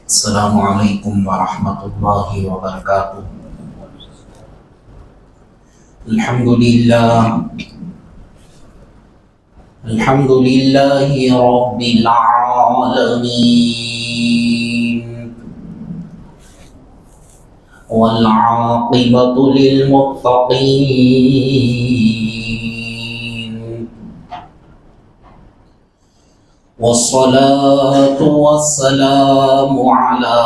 السلام علیکم ورحمۃ اللہ وبرکاتہ۔ الحمد للہ رب العالمین، والعاقبۃ للمتقین، والصلاة والسلام على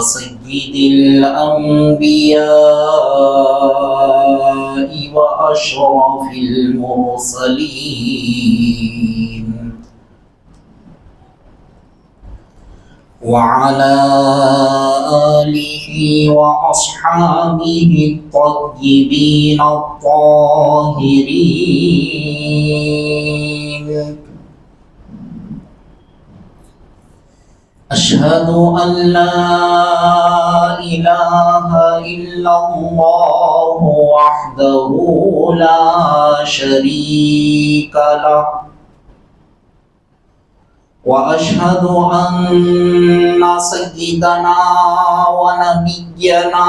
سيد الأنبياء وأشرف المرسلين، وعلى آله وأصحابه الطيبين الطاهرين۔ أشهد أن لا إله إلا الله وحده لا شريك له، وأشهد أن سيدنا ونبينا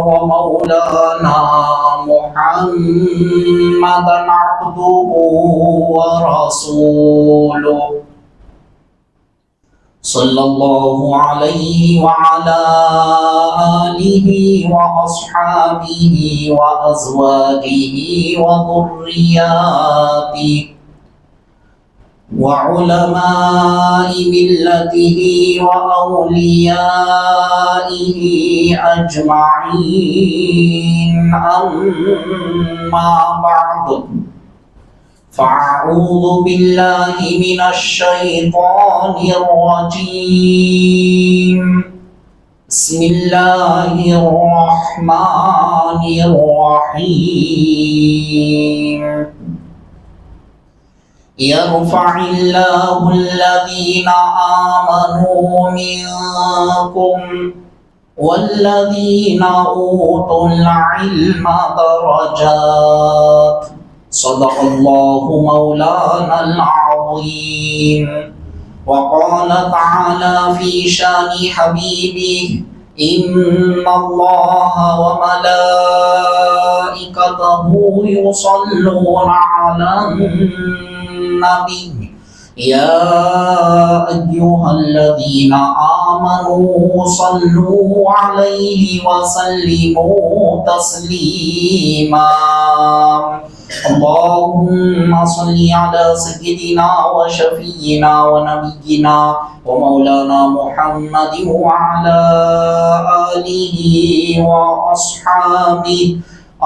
ومولانا محمدا عبده ورسوله، صلى الله عليه وعلى آله وأصحابه وأزواجه وذرياته وعلماء ملته وأوليائه أجمعين، أما بعد، فأعوذ بالله من الشيطان الرجيم، بسم الله الرحمن الرحيم۔ يرفع الله الذين آمنوا منكم والذين أوتوا العلم درجات، صدق الله مولانا العظيم۔ وقال تعالى في شان حبيبه: إن الله وملائكته يصلون على النبي، يا أيها الذين آمنوا صلوا عليه وسلموا تسليما۔ اللهم صل على سيدنا وشفينا ونبينا ومولانا محمد وعلى آله وأصحابه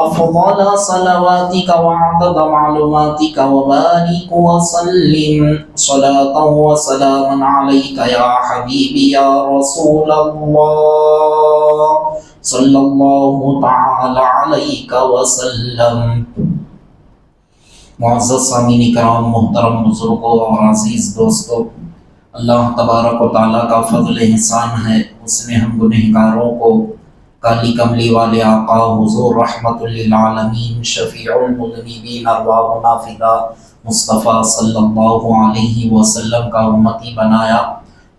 أفضل صلواتك وعدد معلوماتك، وبارك وسلم صلاة وسلاما عليك يا حبيبي يا رسول الله، صلى الله تعالى عليك وسلم۔ معزز سامعین کرام، محترم بزرگوں اور عزیز دوستوں، اللہ تبارک و تعالیٰ کا فضل احسان ہے، اس نے ہم گنہگاروں کو کالی کملی والے آقا حضور رحمت للعالمین شفیع المذنبین ارواحنا فدا مصطفیٰ صلی اللہ علیہ وسلم کا امتی بنایا۔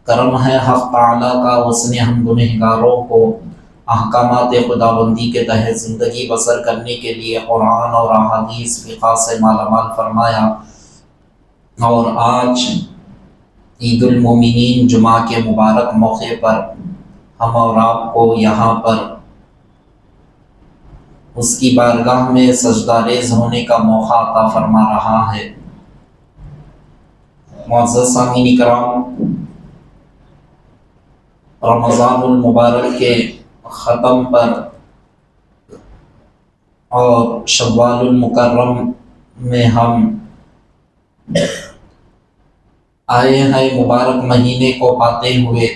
کرم ہے حق تعالیٰ کا، اس نے ہم گنہگاروں کو احکامات خداوندی کے تحت زندگی بسر کرنے کے لیے قرآن اور احادیث فقہ سے مالا مال فرمایا، اور آج عید المومنین جمعہ کے مبارک موقع پر ہم اور آپ کو یہاں پر اس کی بارگاہ میں سجدہ ریز ہونے کا موقع عطا فرما رہا ہے۔ معزز سامعین کرام، رمضان المبارک کے ختم پر اور شوال المکرم میں ہم آئے ہیں مبارک مہینے کو پاتے ہوئے،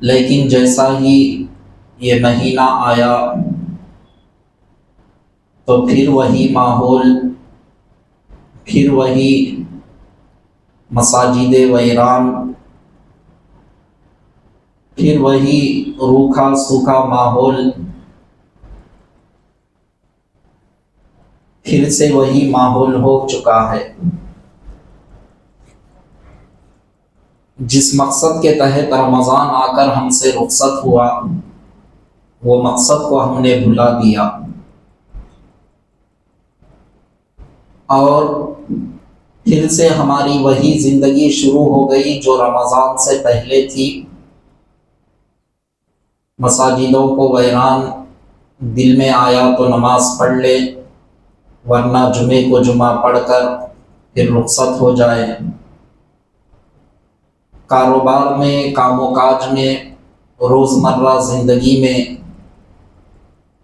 لیکن جیسا ہی یہ مہینہ آیا تو پھر وہی ماحول، پھر وہی مساجد ویران، پھر وہی روکھا سوکھا ماحول، پھر سے وہی ماحول ہو چکا ہے۔ جس مقصد کے تحت رمضان آ کر ہم سے رخصت ہوا، وہ مقصد کو ہم نے بھلا دیا اور پھر سے ہماری وہی زندگی شروع ہو گئی جو رمضان سے پہلے تھی۔ مساجدوں کو ویران، دل میں آیا تو نماز پڑھ لے، ورنہ جمعے کو جمعہ پڑھ کر پھر رخصت ہو جائے۔ کاروبار میں، کام و کاج میں، روزمرہ زندگی میں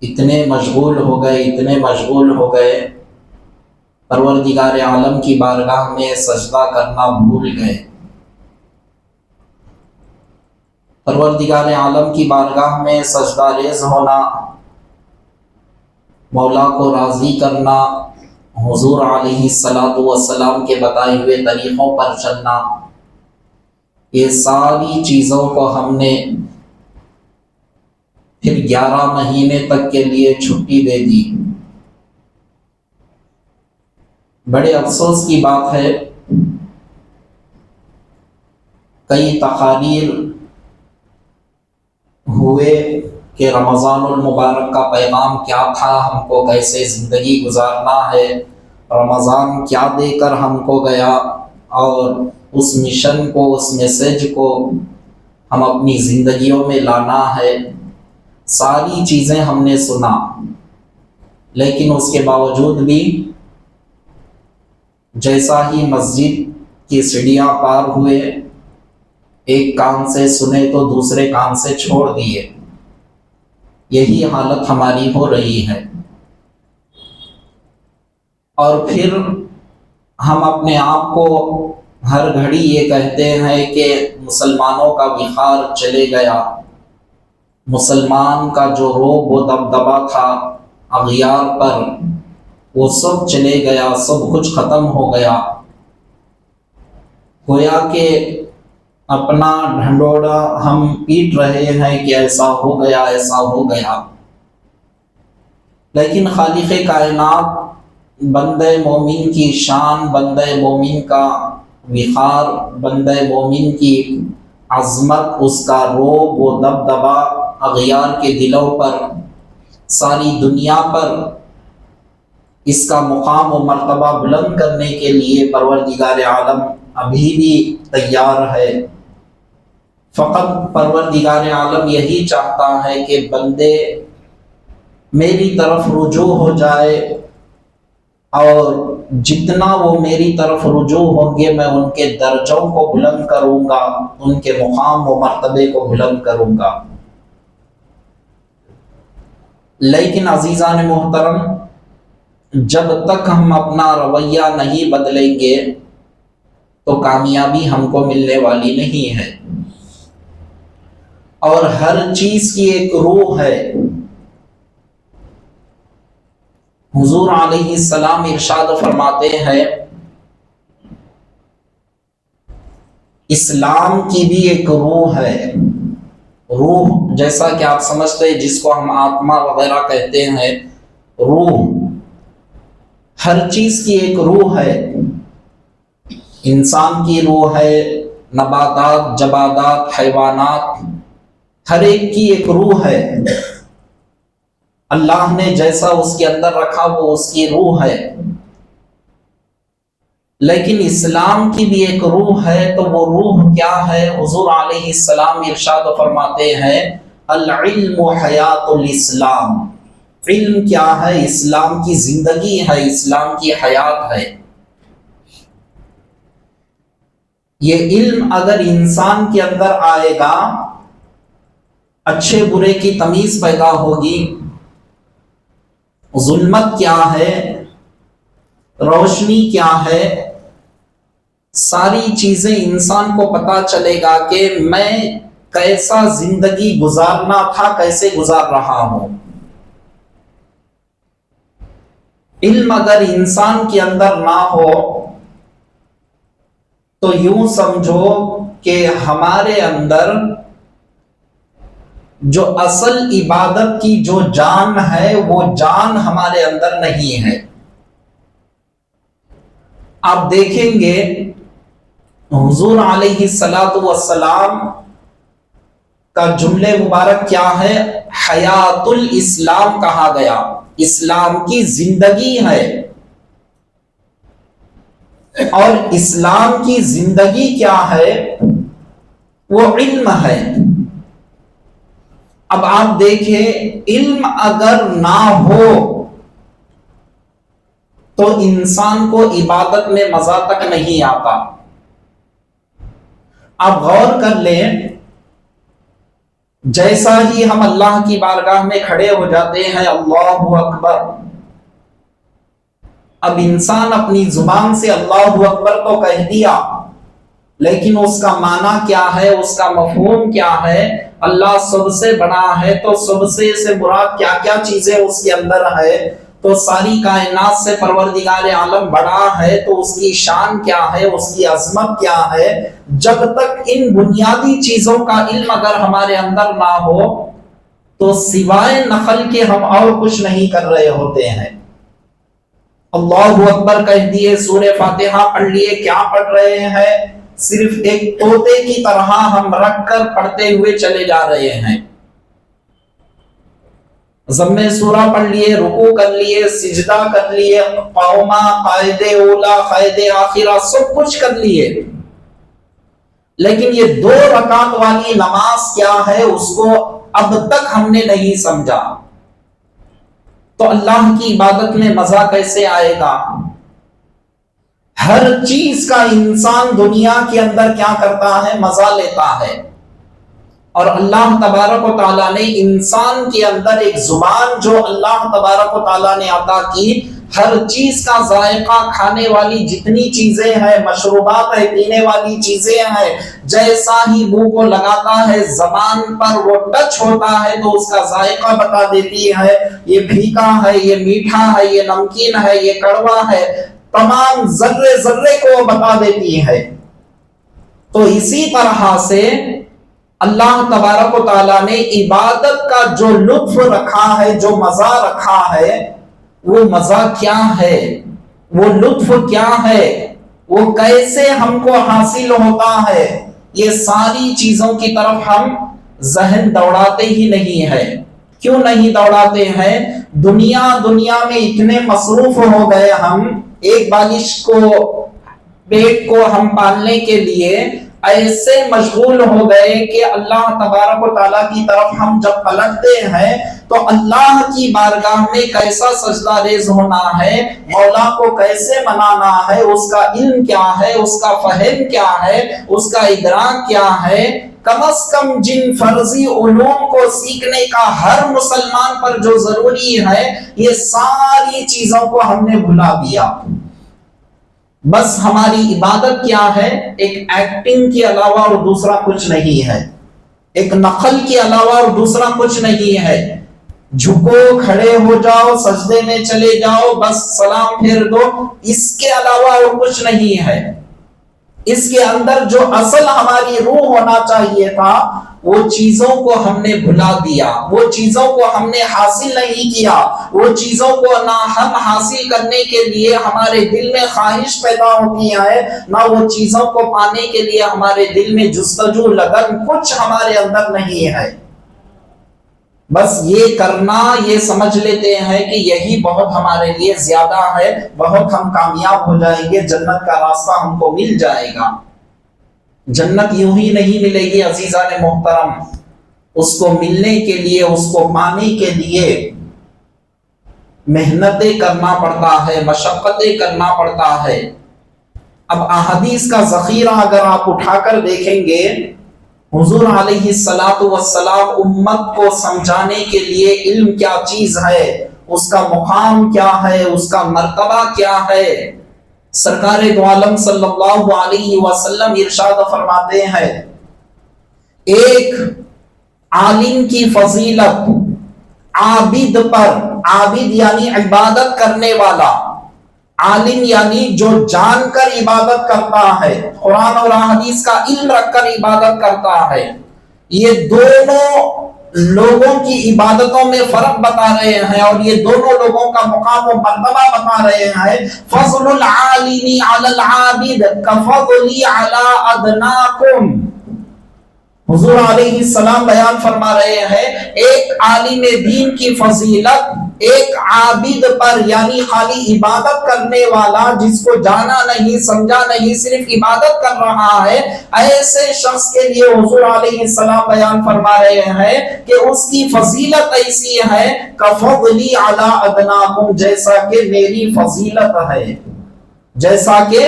اتنے مشغول ہو گئے، پروردگار عالم کی بارگاہ میں سجدہ کرنا بھول گئے۔ پروردگار عالم کی بارگاہ میں سجدہ ریز ہونا، مولا کو راضی کرنا، حضور علیہ الصلاۃ والسلام کے بتائے ہوئے طریقوں پر چلنا، یہ ساری چیزوں کو ہم نے پھر 11 مہینے تک کے لیے چھٹی دے دی۔ بڑے افسوس کی بات ہے، کئی تقاریر ہوئے کہ رمضان المبارک کا پیغام کیا تھا، ہم کو کیسے زندگی گزارنا ہے، رمضان کیا دے کر ہم کو گیا، اور اس مشن کو، اس میسج کو ہم اپنی زندگیوں میں لانا ہے۔ ساری چیزیں ہم نے سنا، لیکن اس کے باوجود بھی جیسا ہی مسجد کی سیڑھیاں پار ہوئے، ایک کان سے سنے تو دوسرے کان سے چھوڑ دیے۔ یہی حالت ہماری ہو رہی ہے، اور پھر ہم اپنے آپ کو ہر گھڑی یہ کہتے ہیں کہ مسلمانوں کا وقار چلے گیا، مسلمان کا جو روب و دبدبا تھا اغیار پر، وہ سب چلے گیا، سب کچھ ختم ہو گیا۔ گویا کہ اپنا ڈھنڈورا ہم پیٹ رہے ہیں کہ ایسا ہو گیا، ایسا ہو گیا، لیکن خالق کائنات بندہ مومن کی شان، بندہ مومن کا وقار، بندہ مومن کی عظمت، اس کا روب و دبدبا اغیار کے دلوں پر، ساری دنیا پر اس کا مقام و مرتبہ بلند کرنے کے لیے پروردگار عالم ابھی بھی تیار ہے۔ فقط پروردگار عالم یہی چاہتا ہے کہ بندے میری طرف رجوع ہو جائے، اور جتنا وہ میری طرف رجوع ہوں گے میں ان کے درجوں کو بلند کروں گا، ان کے مقام و مرتبے کو بلند کروں گا۔ لیکن عزیزان محترم، جب تک ہم اپنا رویہ نہیں بدلیں گے تو کامیابی ہم کو ملنے والی نہیں ہے۔ اور ہر چیز کی ایک روح ہے۔ حضور علیہ السلام ارشاد فرماتے ہیں، اسلام کی بھی ایک روح ہے۔ روح جیسا کہ آپ سمجھتے ہیں، جس کو ہم آتما وغیرہ کہتے ہیں، روح، ہر چیز کی ایک روح ہے۔ انسان کی روح ہے، نباتات، جمادات، حیوانات، ہر ایک کی ایک روح ہے۔ اللہ نے جیسا اس کے اندر رکھا وہ اس کی روح ہے۔ لیکن اسلام کی بھی ایک روح ہے، تو وہ روح کیا ہے؟ حضور علیہ السلام ارشاد فرماتے ہیں، العلم حیات الاسلام۔ علم کیا ہے؟ اسلام کی زندگی ہے، اسلام کی حیات ہے۔ یہ علم اگر انسان کے اندر آئے گا، اچھے برے کی تمیز پیدا ہوگی، ظلمت کیا ہے، روشنی کیا ہے، ساری چیزیں انسان کو پتا چلے گا کہ میں کیسا زندگی گزارنا تھا، کیسے گزار رہا ہوں۔ علم اگر انسان کے اندر نہ ہو تو یوں سمجھو کہ ہمارے اندر جو اصل عبادت کی جو جان ہے، وہ جان ہمارے اندر نہیں ہے۔ آپ دیکھیں گے حضور علیہ الصلاۃ والسلام کا جملے مبارک کیا ہے؟ حیات الاسلام کہا گیا، اسلام کی زندگی ہے، اور اسلام کی زندگی کیا ہے؟ وہ علم ہے۔ اب آپ دیکھیں، علم اگر نہ ہو تو انسان کو عبادت میں مزہ تک نہیں آتا۔ آپ غور کر لیں، جیسا ہی ہم اللہ کی بارگاہ میں کھڑے ہو جاتے ہیں اللہ اکبر، اب انسان اپنی زبان سے اللہ اکبر تو کہہ دیا، لیکن اس کا معنی کیا ہے، اس کا مفہوم کیا ہے؟ اللہ سب سے بڑا ہے تو سب سے مراد کیا کیا چیزیں اس کے اندر ہے؟ تو ساری کائنات سے پروردگار عالم بڑا ہے تو اس کی شان کیا ہے، اس کی عظمت کیا ہے؟ جب تک ان بنیادی چیزوں کا علم اگر ہمارے اندر نہ ہو تو سوائے نقل کے ہم اور کچھ نہیں کر رہے ہوتے ہیں۔ اللہ اکبر کہہ دیے، سورہ فاتحہ پڑھ لیے، کیا پڑھ رہے ہیں؟ صرف ایک طوطے کی طرح ہم رکھ کر پڑھتے ہوئے چلے جا رہے ہیں۔ ضم سورہ پڑھ لیے، رکوع کر لیے، سجدہ کر لیے، قوما، قائد اولا، قائد آخرہ، سب کچھ کر لیے، لیکن یہ 2 رکعت والی نماز کیا ہے اس کو اب تک ہم نے نہیں سمجھا۔ تو اللہ کی عبادت میں مزہ کیسے آئے گا؟ ہر چیز کا انسان دنیا کے اندر کیا کرتا ہے؟ مزہ لیتا ہے، اور اللہ تبارک و تعالیٰ نے انسان کے اندر ایک زبان جو اللہ تبارک و تعالیٰ نے عطا کی، ہر چیز کا ذائقہ، کھانے والی جتنی چیزیں ہیں، مشروبات ہیں، پینے والی چیزیں ہیں، جیسا ہی منہ کو لگاتا ہے، زبان پر وہ ٹچ ہوتا ہے تو اس کا ذائقہ بتا دیتی ہے، یہ پھیکا ہے، یہ میٹھا ہے، یہ نمکین ہے، یہ کڑوا ہے، تمام ذرے ذرے کو بتا دیتی ہے۔ تو اسی طرح سے اللہ تبارک و تعالیٰ نے عبادت کا جو لطف رکھا ہے، جو مزہ رکھا ہے، وہ مزہ کیا ہے، وہ لطف کیا ہے، وہ کیسے ہم کو حاصل ہوتا ہے، یہ ساری چیزوں کی طرف ہم ذہن دوڑاتے ہی نہیں ہے۔ کیوں نہیں دوڑاتے ہیں؟ دنیا میں اتنے مصروف ہو گئے ہم، ایک بالش کو، پیٹ کو ہم پالنے کے لیے ایسے مشغول ہو گئے کہ اللہ تبارک و تعالیٰ کی طرف ہم جب پلٹتے ہیں تو اللہ کی بارگاہ میں کیسا سجدہ ریز ہونا ہے، مولا کو کیسے منانا ہے، اس کا علم کیا ہے، اس کا فہم کیا ہے، اس کا ادراک کیا ہے، کم از کم جن فرضی علوم کو سیکھنے کا ہر مسلمان پر جو ضروری ہے، یہ ساری چیزوں کو ہم نے بھلا دیا۔ بس ہماری عبادت کیا ہے؟ ایک ایکٹنگ کے علاوہ اور دوسرا کچھ نہیں ہے، ایک نقل کے علاوہ اور دوسرا کچھ نہیں ہے۔ جھکو، کھڑے ہو جاؤ، سجدے میں چلے جاؤ، بس سلام پھیر دو، اس کے علاوہ اور کچھ نہیں ہے۔ اس کے اندر جو اصل ہماری روح ہونا چاہیے تھا، وہ چیزوں کو ہم نے بھلا دیا، وہ چیزوں کو ہم نے حاصل نہیں کیا، وہ چیزوں کو نہ ہم حاصل کرنے کے لیے ہمارے دل میں خواہش پیدا ہوتی ہے، نہ وہ چیزوں کو پانے کے لیے ہمارے دل میں جستجو، لگن، کچھ ہمارے اندر نہیں ہے۔ بس یہ کرنا، یہ سمجھ لیتے ہیں کہ یہی بہت ہمارے لیے زیادہ ہے، بہت ہم کامیاب ہو جائیں گے، جنت کا راستہ ہم کو مل جائے گا۔ جنت یوں ہی نہیں ملے گی عزیزان محترم، اس کو ملنے کے لیے، اس کو پانے کے لیے محنتیں کرنا پڑتا ہے، مشقتیں کرنا پڑتا ہے۔ اب احادیث کا ذخیرہ اگر آپ اٹھا کر دیکھیں گے، حضور علیہ الصلاۃ والسلام امت کو سمجھانے کے لیے علم کیا چیز ہے، اس کا مقام کیا ہے، اس کا مرتبہ کیا ہے، سرکار دو عالم صلی اللہ علیہ وسلم ارشاد فرماتے ہیں، ایک عالم کی فضیلت عابد پر، عابد یعنی عبادت کرنے والا، عالم یعنی جو جان کر عبادت کرتا ہے، قرآن اور حدیث کا علم رکھ کر عبادت کرتا ہے، یہ دونوں لوگوں کی عبادتوں میں فرق بتا رہے ہیں اور یہ دونوں لوگوں کا مقام و مرتبہ بتا رہے ہیں. فضل العالم علی العابد کفضلی علی ادناکم. حضور علیہ السلام بیان فرما رہے ہیں ایک عالم دین کی فضیلت ایک عابد پر یعنی خالی عبادت کرنے والا جس کو جانا نہیں سمجھا نہیں صرف عبادت کر رہا ہے ایسے شخص کے لیے حضور علیہ السلام بیان فرما رہے ہیں کہ اس کی فضیلت ایسی ہے کفضلی علی ادناکم جیسا کہ میری فضیلت ہے جیسا کہ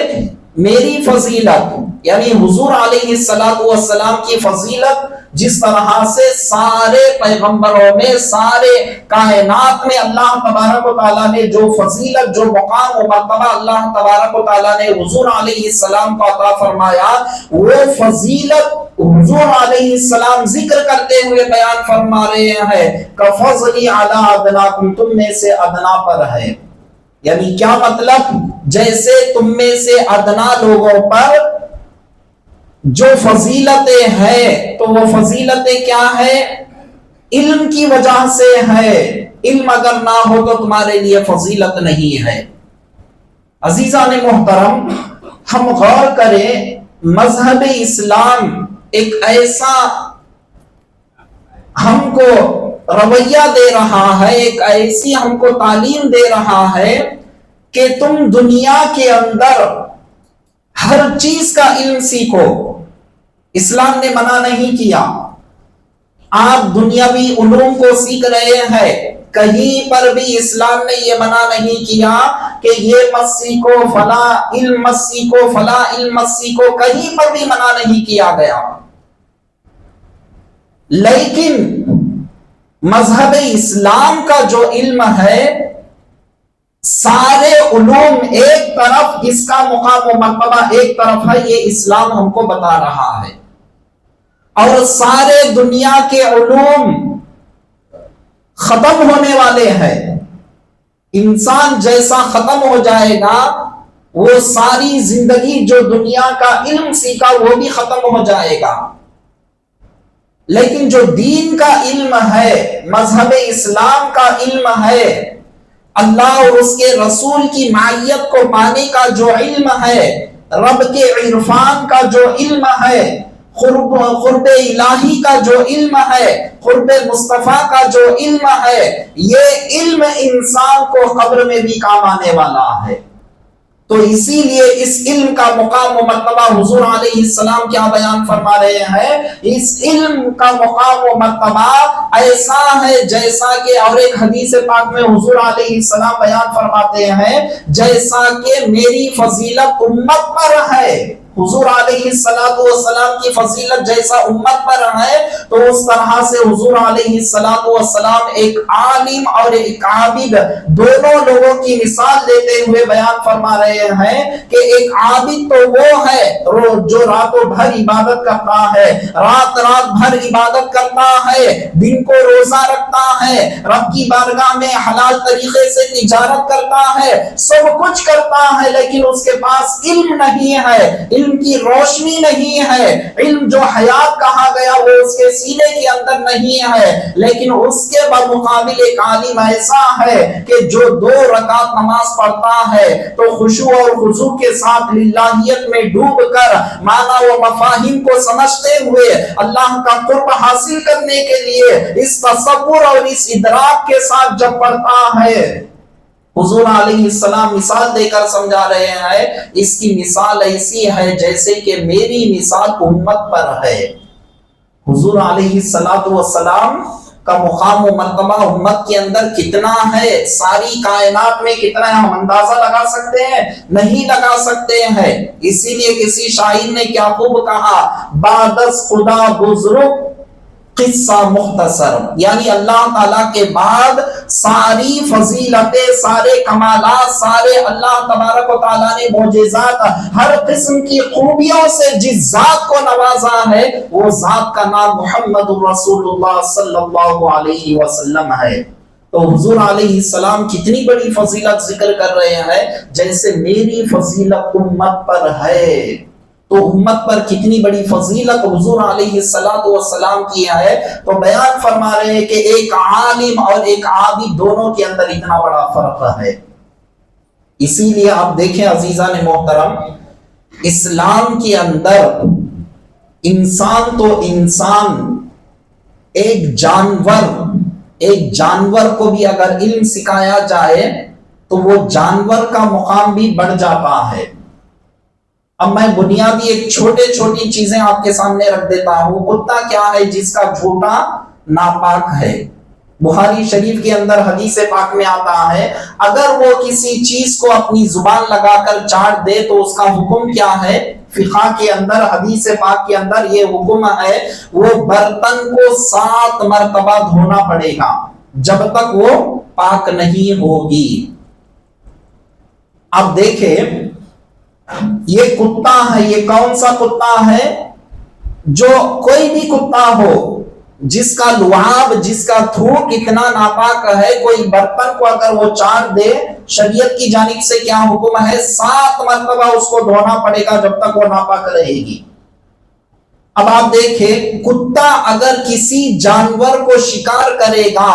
میری فضیلت یعنی حضور علیہ السلام کی فضیلت جس طرح سے سارے پیغمبروں میں سارے کائنات میں اللہ تبارک و تعالیٰ نے جو فضیلت جو مقام و مرتبہ اللہ تبارک و تعالیٰ نے حضور علیہ السلام کو عطا فرمایا وہ فضیلت حضور علیہ السلام ذکر کرتے ہوئے بیان فرما رہے ہیں کفضلی علی ادناکم تم میں سے ادنا پر ہے. یعنی کیا مطلب جیسے تم میں سے ادنا لوگوں پر جو فضیلتیں ہیں تو وہ فضیلتیں کیا ہے علم کی وجہ سے ہے. علم اگر نہ ہو تو تمہارے لیے فضیلت نہیں ہے. عزیزان محترم ہم غور کریں مذہب اسلام ایک ایسا ہم کو رویہ دے رہا ہے ایک ایسی ہم کو تعلیم دے رہا ہے کہ تم دنیا کے اندر ہر چیز کا علم سیکھو. اسلام نے منع نہیں کیا. آپ دنیاوی علوم کو سیکھ رہے ہیں کہیں پر بھی اسلام نے یہ منع نہیں کیا کہ یہ مت سیکھو فلاں علم مت سیکھو فلاں علم مت سیکھو کہیں پر بھی منع نہیں کیا گیا. لیکن مذہب اسلام کا جو علم ہے سارے علوم ایک طرف اس کا مقام و مرتبہ ایک طرف ہے یہ اسلام ہم کو بتا رہا ہے اور سارے دنیا کے علوم ختم ہونے والے ہیں. انسان جیسا ختم ہو جائے گا وہ ساری زندگی جو دنیا کا علم سیکھا وہ بھی ختم ہو جائے گا. لیکن جو دین کا علم ہے مذہب اسلام کا علم ہے اللہ اور اس کے رسول کی معیت کو پانے کا جو علم ہے رب کے عرفان کا جو علم ہے قرب الہی کا جو علم ہے قرب مصطفیٰ کا جو علم ہے یہ علم انسان کو قبر میں بھی کام آنے والا ہے. تو اسی لیے اس علم کا مقام و مرتبہ حضور علیہ السلام کیا بیان فرما رہے ہیں اس علم کا مقام و مرتبہ ایسا ہے جیسا کہ اور ایک حدیث پاک میں حضور علیہ السلام بیان فرماتے ہیں جیسا کہ میری فضیلت امت پر ہے. حضور علیہ السلام کی فضیلت جیسا امت پر ہے تو اس طرح سے حضور علیہ السلام ایک عالم اور ایک عابد دونوں لوگوں کی مثال دیتے ہوئے بیان فرما رہے ہیں کہ ایک عابد تو وہ ہے جو راتوں بھر عبادت کرتا ہے رات بھر عبادت کرتا ہے دن کو روزہ رکھتا ہے رب کی بارگاہ میں حلال طریقے سے تجارت کرتا ہے سب کچھ کرتا ہے لیکن اس کے پاس علم نہیں ہے علم کی روشنی نہیں ہے علم جو حیات کہا گیا وہ اس کے سینے کے اندر نہیں ہے لیکن اس کے بمقابل ایک عالم ایسا ہے کہ جو 2 رکعت نماز پڑھتا ہے تو خشوع اور خضوع کے ساتھ للہیت میں ڈوب کر معنی و مفاہیم کو سمجھتے ہوئے اللہ کا قرب حاصل کرنے کے لیے اس تصور اور اس ادراک کے ساتھ جب پڑھتا ہے حضور علیہ السلام مثال دے کر سمجھا رہے ہیں اس کی مثال ایسی ہے جیسے کہ میری مثال امت پر ہے. حضور علیہ السلام کا مقام و مرتبہ امت کے اندر کتنا ہے ساری کائنات میں کتنا ہے ہم اندازہ لگا سکتے ہیں نہیں لگا سکتے ہیں. اسی لیے کسی شاعر نے کیا خوب کہا بعد از خدا بزرگ قصہ مختصر یعنی اللہ تعالیٰ کے بعد ساری فضیلتیں سارے کمالات سارے اللہ تبارک و تعالیٰ نے معجزات ہر قسم کی خوبیوں سے جس ذات کو نوازا ہے وہ ذات کا نام محمد رسول اللہ صلی اللہ علیہ وسلم ہے. تو حضور علیہ السلام کتنی بڑی فضیلت ذکر کر رہے ہیں جیسے میری فضیلت امت پر ہے. تو امت پر کتنی بڑی فضیلت حضور علیہ السلام کی ہے. تو بیان فرما رہے ہیں کہ ایک عالم اور ایک عابد دونوں کے اندر اتنا بڑا فرق ہے. اسی لیے آپ دیکھیں عزیزان محترم، اسلام کے اندر انسان تو انسان، ایک جانور کو بھی اگر علم سکھایا جائے تو وہ جانور کا مقام بھی بڑھ جاتا ہے. اب میں بنیادی ایک چھوٹی چیزیں آپ کے سامنے رکھ دیتا ہوں. کتا کیا ہے؟ جس کا جھوٹا ناپاک ہے. بخاری شریف کے اندر حدیث پاک میں آتا ہے اگر وہ کسی چیز کو اپنی زبان لگا کر چاٹ دے تو اس کا حکم کیا ہے؟ فقہ کے اندر، حدیث پاک کے اندر یہ حکم ہے وہ برتن کو 7 مرتبہ دھونا پڑے گا جب تک وہ پاک نہیں ہوگی. اب دیکھیں یہ کتا ہے، یہ کون سا کتا ہے؟ جو کوئی بھی کتا ہو جس کا لعاب، جس کا تھوک اتنا ناپاک ہے، کوئی برتن کو اگر وہ چاٹ دے، شریعت کی جانب سے کیا حکم ہے؟ 7 مرتبہ اس کو دھونا پڑے گا جب تک وہ ناپاک رہے گی. اب آپ دیکھیں کتا اگر کسی جانور کو شکار کرے گا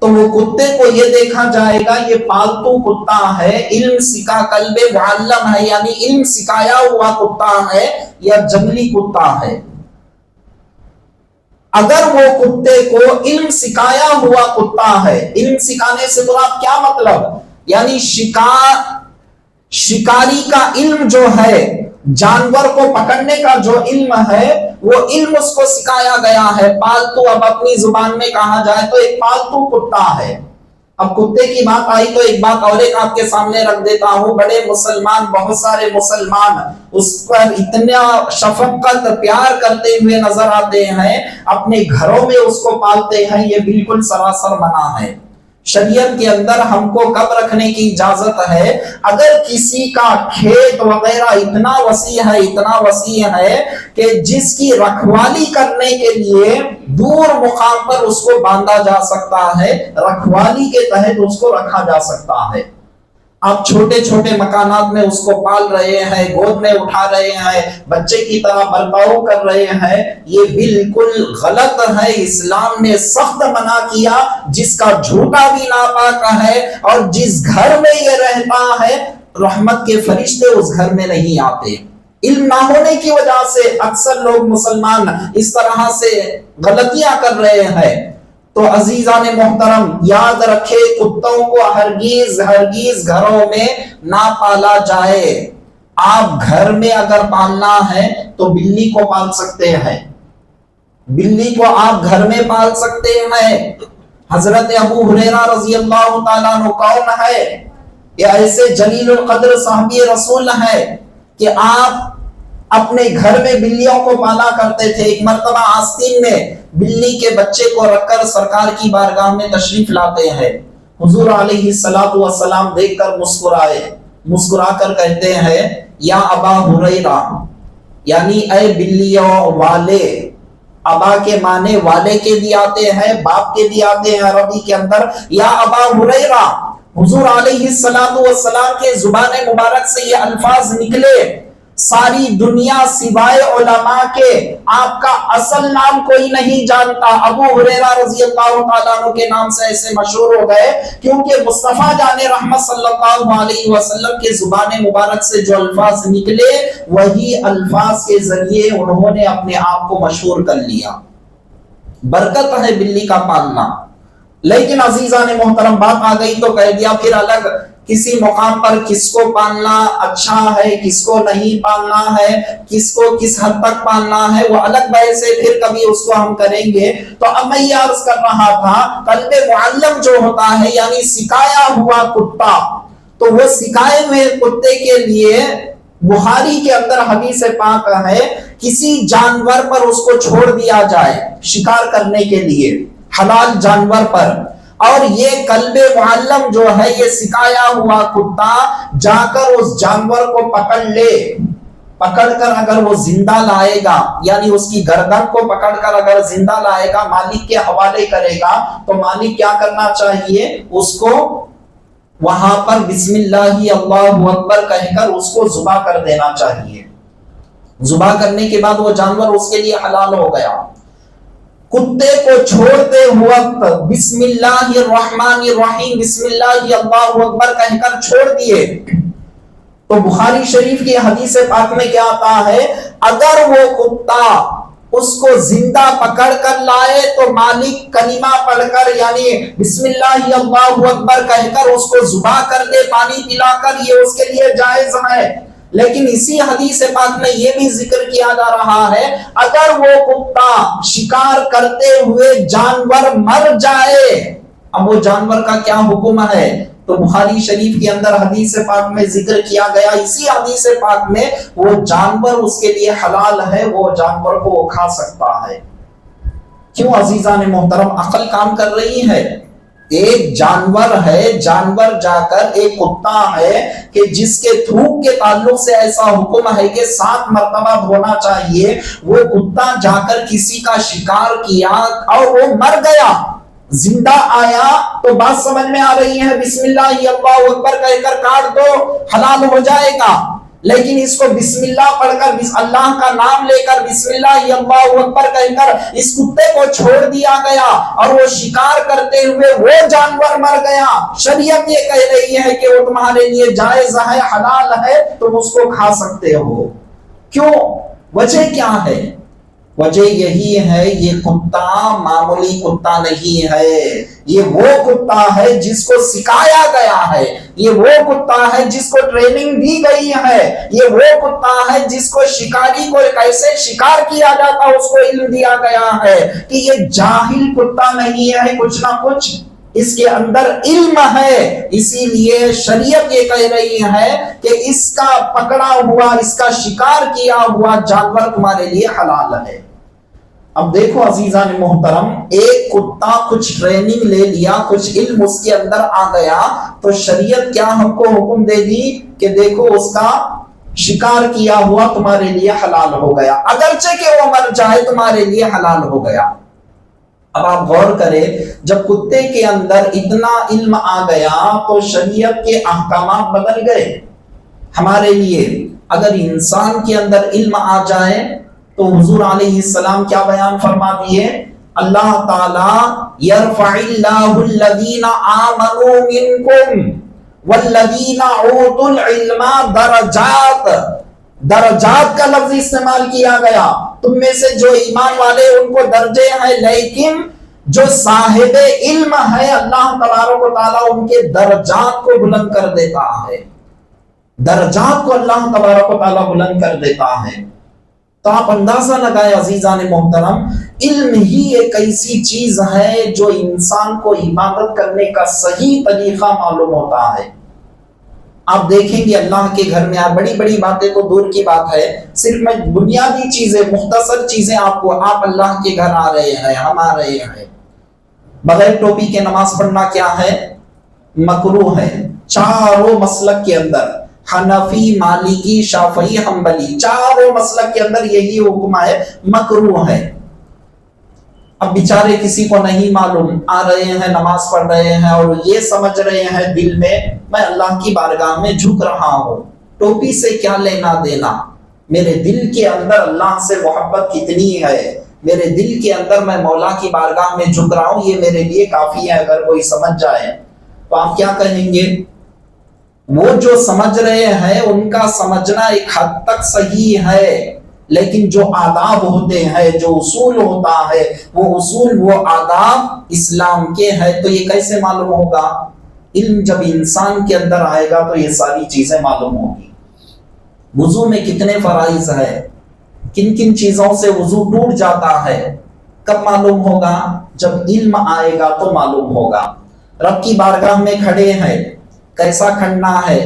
تو وہ کتے کو یہ دیکھا جائے گا یہ پالتو کتا ہے، علم سکھا، قلب معلم ہے، یعنی علم سکھایا ہوا کتا ہے یا جنگلی کتا ہے. اگر وہ کتے کو علم سکھایا ہوا کتا ہے، علم سکھانے سے تو آپ کیا مطلب؟ یعنی شکاری کا علم جو ہے، جانور کو پکڑنے کا جو علم ہے وہ علم اس کو سکھایا گیا ہے. پالتو اب اپنی زبان میں کہا جائے تو ایک پالتو کتا ہے. اب کتے کی بات آئی تو ایک بات اور ایک آپ کے سامنے رکھ دیتا ہوں. بڑے مسلمان، بہت سارے مسلمان اس پر اتنا شفقت پیار کرتے ہوئے نظر آتے ہیں، اپنے گھروں میں اس کو پالتے ہیں. یہ بالکل سراسر منع ہے. شریعت کے اندر ہم کو کب رکھنے کی اجازت ہے؟ اگر کسی کا کھیت وغیرہ اتنا وسیع ہے کہ جس کی رکھوالی کرنے کے لیے دور مقام پر اس کو باندھا جا سکتا ہے، رکھوالی کے تحت اس کو رکھا جا سکتا ہے. آپ چھوٹے مکانات میں اس کو پال رہے ہیں، گود میں اٹھا رہے ہیں، بچے کی طرح برتاؤ کر رہے ہیں، یہ بالکل غلط ہے. اسلام نے سخت منع کیا. جس کا جھوٹا بھی ناپاک ہے اور جس گھر میں یہ رہتا ہے رحمت کے فرشتے اس گھر میں نہیں آتے. علم نہ ہونے کی وجہ سے اکثر لوگ مسلمان اس طرح سے غلطیاں کر رہے ہیں. تو عزیزان محترم یاد رکھے کتوں کو ہرگز گھروں میں نہ پالا جائے. آپ گھر میں اگر پالنا ہے تو بلی کو پال سکتے ہیں، بلی کو آپ گھر میں پال سکتے ہیں. حضرت ابو ہریرہ رضی اللہ تعالیٰ عنہ کون ہے؟ یہ ایسے جلیل القدر صحابی رسول ہے کہ آپ اپنے گھر میں بلیوں کو پالا کرتے تھے. ایک مرتبہ آستین میں بلی کے بچے کو رکھ کر سرکار کی بارگاہ میں تشریف لاتے ہیں. حضور علیہ السلام دیکھ کر مسکرا کر کہتے ہیں یا ابا ہریرہ، یعنی اے بلیوں والے. ابا کے معنی والے کے بھی آتے ہیں، باپ کے بھی آتے ہیں عربی کے اندر. یا ابا ہریرہ، حضور علیہ السلام کے زبان مبارک سے یہ الفاظ نکلے. ساری دنیا سوائے علماء کے آپ کا اصل نام کوئی نہیں جانتا. ابو ہریرہ رضی اللہ تعالیٰ عنہ کے نام سے ایسے مشہور ہو گئے کیونکہ مصطفیٰ جان رحمت صلی اللہ علیہ وسلم کے زبان مبارک سے جو الفاظ نکلے وہی الفاظ کے ذریعے انہوں نے اپنے آپ کو مشہور کر لیا. برکت ہے بلی کا پالنا. لیکن عزیزان محترم بات آ گئی تو کہہ دیا پھر الگ کسی مقام پر کس کو پالنا اچھا ہے، کس کو نہیں پالنا ہے، کس کو کس حد تک پالنا ہے، وہ الگ بحث ہے، پھر کبھی اس کو ہم کریں گے. تو اب میں یہ عرض کر رہا تھا قلب معلم جو ہوتا ہے یعنی سکھایا ہوا کتا، تو وہ سکھائے ہوئے کتے کے لیے بخاری کے اندر حدیث پاک ہے کسی جانور پر اس کو چھوڑ دیا جائے شکار کرنے کے لیے، حلال جانور پر، اور یہ قلب معلم جو ہے یہ سکھایا ہوا کتا جا کر اس جانور کو پکڑ کر اگر وہ زندہ لائے گا، یعنی اس کی گردن کو پکڑ کر اگر زندہ لائے گا، مالک کے حوالے کرے گا، تو مالک کیا کرنا چاہیے؟ اس کو وہاں پر بسم اللہ اللہ اکبر کہہ کر اس کو ذبح کر دینا چاہیے. ذبح کرنے کے بعد وہ جانور اس کے لیے حلال ہو گیا. کتے کو چھوڑتے وقت بسم اللہ الرحمن الرحیم بسم اللہ اللہ اکبر کہہ کر چھوڑ دیے تو بخاری شریف کی حدیث پاک میں کیا آتا ہے؟ اگر وہ کتا اس کو زندہ پکڑ کر لائے تو مالک کلمہ پڑھ کر یعنی بسم اللہ اللہ اکبر کہہ کر اس کو ذبح کر دے پانی پلا کر، یہ اس کے لیے جائز ہے. لیکن اسی حدیث پاک میں یہ بھی ذکر کیا جا رہا ہے اگر وہ کتا شکار کرتے ہوئے جانور مر جائے، اب وہ جانور کا کیا حکم ہے؟ تو بخاری شریف کے اندر حدیث پاک میں ذکر کیا گیا، اسی حدیث پاک میں وہ جانور اس کے لیے حلال ہے، وہ جانور کو وہ کھا سکتا ہے. کیوں عزیزان محترم؟ عقل کام کر رہی ہے. ایک جانور ہے، جانور جا کر ایک کتا ہے کہ جس کے تھوک کے تعلق سے ایسا حکم ہے کہ 7 مرتبہ دھونا چاہیے، وہ کتا جا کر کسی کا شکار کیا اور وہ مر گیا، زندہ آیا تو بات سمجھ میں آ رہی ہے، بسم اللہ اللہ اکبر کہہ کر کاٹ دو حلال ہو جائے گا. لیکن اس کو بسم اللہ پڑھ کر اللہ کا نام لے کر بسم اللہ اللہ اکبر کہہ کر اس کتے کو چھوڑ دیا گیا اور وہ شکار کرتے ہوئے وہ جانور مر گیا. شریعت یہ کہہ رہی ہے کہ وہ تمہارے لیے جائز ہے، حلال ہے، تم اس کو کھا سکتے ہو. کیوں؟ وجہ کیا ہے؟ وجہ یہی ہے یہ کتا معمولی کتا نہیں ہے، یہ وہ کتا ہے جس کو سکھایا گیا ہے، یہ وہ کتا ہے جس کو ٹریننگ دی گئی ہے، یہ وہ کتا ہے جس کو شکاری کو کیسے شکار کیا جاتا اس کو علم دیا گیا ہے کہ یہ جاہل کتا نہیں ہے، کچھ نہ کچھ اس کے اندر علم ہے. اسی لیے شریعت یہ کہہ رہی ہے کہ اس کا پکڑا ہوا، اس کا شکار کیا ہوا جانور تمہارے لیے حلال ہے. اب دیکھو عزیزان محترم، ایک کتا کچھ ٹریننگ لے لیا، کچھ علم اس کے اندر آ گیا تو شریعت کیا ہم کو حکم دے دی کہ دیکھو اس کا شکار کیا ہوا تمہارے لیے حلال ہو گیا، اگرچہ کہ وہ مر جائے تمہارے لیے حلال ہو گیا. اب آپ غور کریں، جب کتے کے اندر اتنا علم آ گیا تو شریعت کے احکامات بدل گئے ہمارے لیے. اگر انسان کے اندر علم آ جائے تو حضور علیہ السلام کیا بیان فرما دیے؟ اللہ تعالی یرفع اللہ الذین آمنوا منکم والذین اوتوا العلم درجات. درجات کا لفظ استعمال کیا گیا، تم میں سے جو ایمان والے ان کو درجے ہیں، لیکن جو صاحب علم ہے اللہ تبارک و تعالیٰ ان کے درجات کو بلند کر دیتا ہے. درجات کو اللہ تبارک و تعالیٰ بلند کر دیتا ہے. تو آپ اندازہ لگائے عزیزان محترم، علم ہی ایک ایسی چیز ہے جو انسان کو عبادت کرنے کا صحیح طریقہ معلوم ہوتا ہے. آپ دیکھیں گے اللہ کے گھر میں بڑی بڑی باتیں تو دور کی بات ہے، صرف میں بنیادی چیزیں، مختصر چیزیں آپ اللہ کے گھر آ رہے ہیں، ہم آ رہے ہیں، بغیر ٹوپی کے نماز پڑھنا کیا ہے؟ مکروہ ہے. چاروں مسلک کے اندر، حنفی، مالکی، شافعی، حنبلی، چاروں مسلک کے اندر یہی حکم ہے، مکروہ ہے. اب بیچارے کسی کو نہیں معلوم، آ رہے ہیں، نماز پڑھ رہے ہیں اور یہ سمجھ رہے ہیں دل میں اللہ کی بارگاہ میں جھک رہا ہوں، ٹوپی سے کیا لینا دینا، میرے دل کے اندر اللہ سے محبت کتنی ہے، میرے دل کے اندر میں مولا کی بارگاہ میں جھک رہا ہوں، یہ میرے لیے کافی ہے. اگر کوئی سمجھ جائے تو آپ کیا کہیں گے؟ وہ جو سمجھ رہے ہیں ان کا سمجھنا ایک حد تک صحیح ہے، لیکن جو آداب ہوتے ہیں، جو اصول ہوتا ہے، وہ اصول، وہ آداب اسلام کے ہیں. تو یہ کیسے معلوم ہوگا؟ علم جب انسان کے اندر آئے گا تو یہ ساری چیزیں معلوم ہوگی. وضو میں کتنے فرائض ہے، کن کن چیزوں سے وضو ٹوٹ جاتا ہے، کب معلوم ہوگا؟ جب علم آئے گا تو معلوم ہوگا. رب کی بارگاہ میں کھڑے ہیں، کیسا کھڑنا ہے،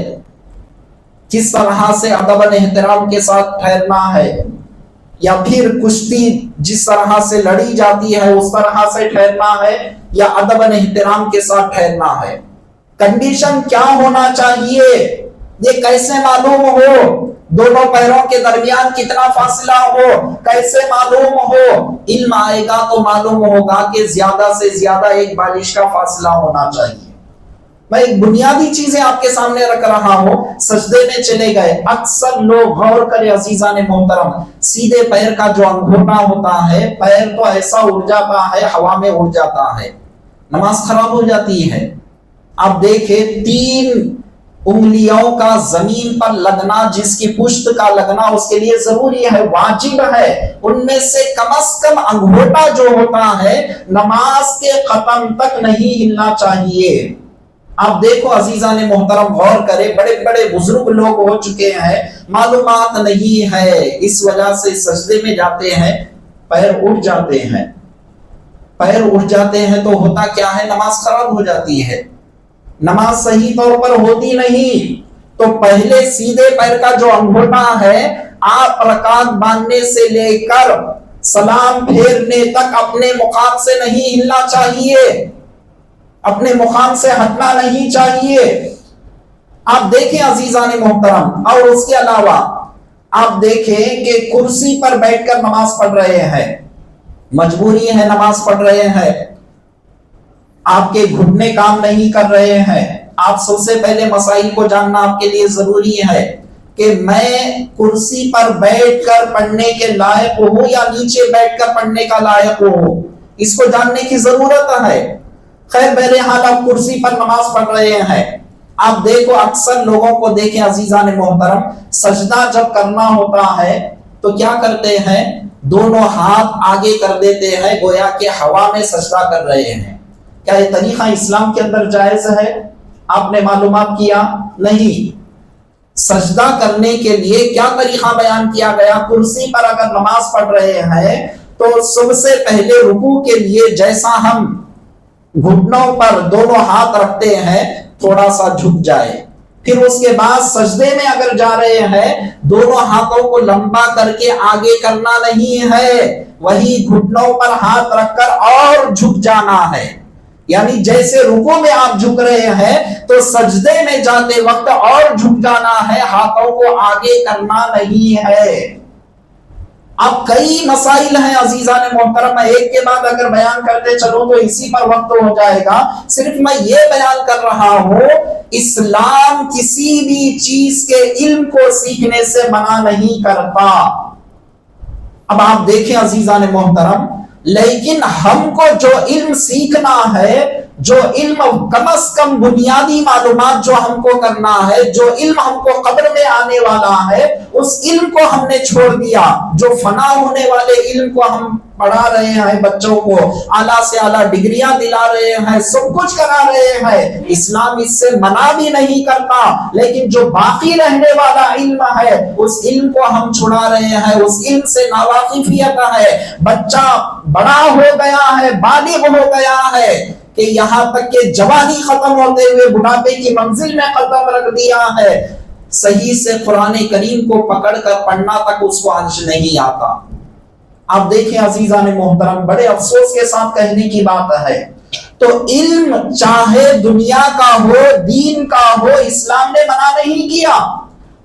کس طرح سے ادب و احترام کے ساتھ ٹھہرنا ہے، یا پھر کشتی جس طرح سے لڑی جاتی ہے اس طرح سے ٹھہرنا ہے، یا ادب و احترام کے ساتھ ٹھہرنا ہے. کنڈیشن کیا ہونا چاہیے، یہ کیسے معلوم ہو؟ دونوں پیروں کے درمیان کتنا فاصلہ ہو، کیسے معلوم ہو؟ علم آئے گا تو معلوم ہوگا کہ زیادہ سے زیادہ 1 بالش کا فاصلہ ہونا چاہیے. میں ایک بنیادی چیزیں آپ کے سامنے رکھ رہا ہوں، سجدے میں چلے گئے۔ اکثر لوگ غور کرے عزیزان محترم، سیدھے پیر کا جو انگوٹھا ہوتا ہے، پیر تو ایسا اڑ جاتا ہے، ہوا میں اڑ جاتا ہے، نماز خراب ہو جاتی ہے۔ آپ دیکھیں 3 انگلیوں کا زمین پر لگنا، جس کی پشت کا لگنا اس کے لیے ضروری ہے، واجب ہے، ان میں سے کم از کم انگوٹھا جو ہوتا ہے نماز کے ختم تک نہیں ہلنا چاہیے۔ آپ دیکھو عزیزان محترم، غور کریں، بڑے بڑے بزرگ لوگ ہو چکے ہیں، معلومات نہیں ہے، اس وجہ سے سجدے میں جاتے ہیں، پیر اٹھ جاتے ہیں۔ پیر اٹھ جاتے ہیں تو ہوتا کیا ہے؟ نماز خراب ہو جاتی ہے، نماز صحیح طور پر ہوتی نہیں۔ تو پہلے سیدھے پیر کا جو انگوٹھا ہے، آپ رکعت باندھنے سے لے کر سلام پھیرنے تک اپنے مقام سے نہیں ہلنا چاہیے، اپنے مقام سے ہٹنا نہیں چاہیے۔ آپ دیکھیں عزیزان محترم، اور اس کے علاوہ آپ دیکھیں کہ کرسی پر بیٹھ کر نماز پڑھ رہے ہیں، مجبوری ہے نماز پڑھ رہے ہیں، آپ کے گھٹنے کام نہیں کر رہے ہیں، آپ سب سے پہلے مسائل کو جاننا آپ کے لیے ضروری ہے کہ میں کرسی پر بیٹھ کر پڑھنے کے لائق ہوں یا نیچے بیٹھ کر پڑھنے کا لائق ہوں، اس کو جاننے کی ضرورت ہے۔ خیر بہرحال آپ کرسی پر نماز پڑھ رہے ہیں، آپ دیکھو اکثر لوگوں کو دیکھیں عزیزان محترم، سجدہ جب کرنا ہوتا ہے تو کیا کرتے ہیں؟ دونوں ہاتھ آگے کر دیتے ہیں، گویا کہ ہوا میں سجدہ کر رہے ہیں۔ کیا یہ طریقہ اسلام کے اندر جائز ہے؟ آپ نے معلومات کیا نہیں۔ سجدہ کرنے کے لیے کیا طریقہ بیان کیا گیا؟ کرسی پر اگر نماز پڑھ رہے ہیں تو سب سے پہلے رکوع کے لیے جیسا ہم گھٹنوں پر دونوں ہاتھ رکھتے ہیں، تھوڑا سا جھک جائے، پھر اس کے بعد سجدے میں اگر جا رہے ہیں دونوں ہاتھوں کو لمبا کر کے آگے کرنا نہیں ہے، وہی گھٹنوں پر ہاتھ رکھ کر اور جھک جانا ہے۔ یعنی جیسے رکوع میں آپ جھک رہے ہیں تو سجدے میں جاتے وقت اور جھک جانا ہے، ہاتھوں کو آگے کرنا نہیں ہے۔ اب کئی مسائل ہیں عزیزان محترم، میں ایک کے بعد اگر بیان کرتے چلوں تو اسی پر وقت ہو جائے گا، صرف میں یہ بیان کر رہا ہوں اسلام کسی بھی چیز کے علم کو سیکھنے سے منع نہیں کرتا۔ اب آپ دیکھیں عزیزان محترم، لیکن ہم کو جو علم سیکھنا ہے، جو علم کم از کم بنیادی معلومات جو ہم کو کرنا ہے، جو علم ہم کو قبر میں آنے والا ہے، اس علم کو ہم نے چھوڑ دیا۔ جو فنا ہونے والے علم کو ہم پڑھا رہے ہیں، بچوں کو اعلیٰ سے اعلیٰ ڈگریاں دلا رہے ہیں، سب کچھ کرا رہے ہیں، اسلام اس سے منع بھی نہیں کرتا، لیکن جو باقی رہنے والا علم ہے اس علم کو ہم چھڑا رہے ہیں، اس علم سے ناواقفیت ہے۔ بچہ بڑا ہو گیا ہے، بالغ ہو گیا ہے کہ یہاں تک کہ جوانی ختم ہوتے ہوئے بڑھاپے کی منزل میں قدم رکھ دیا ہے، صحیح سے قرآن کریم کو پکڑ کر پڑھنا تک اس کو انش نہیں آتا۔ آپ دیکھیں عزیزان محترم، بڑے افسوس کے ساتھ کہنے کی بات ہے، تو علم چاہے دنیا کا ہو، دین کا ہو، اسلام نے منع نہیں کیا،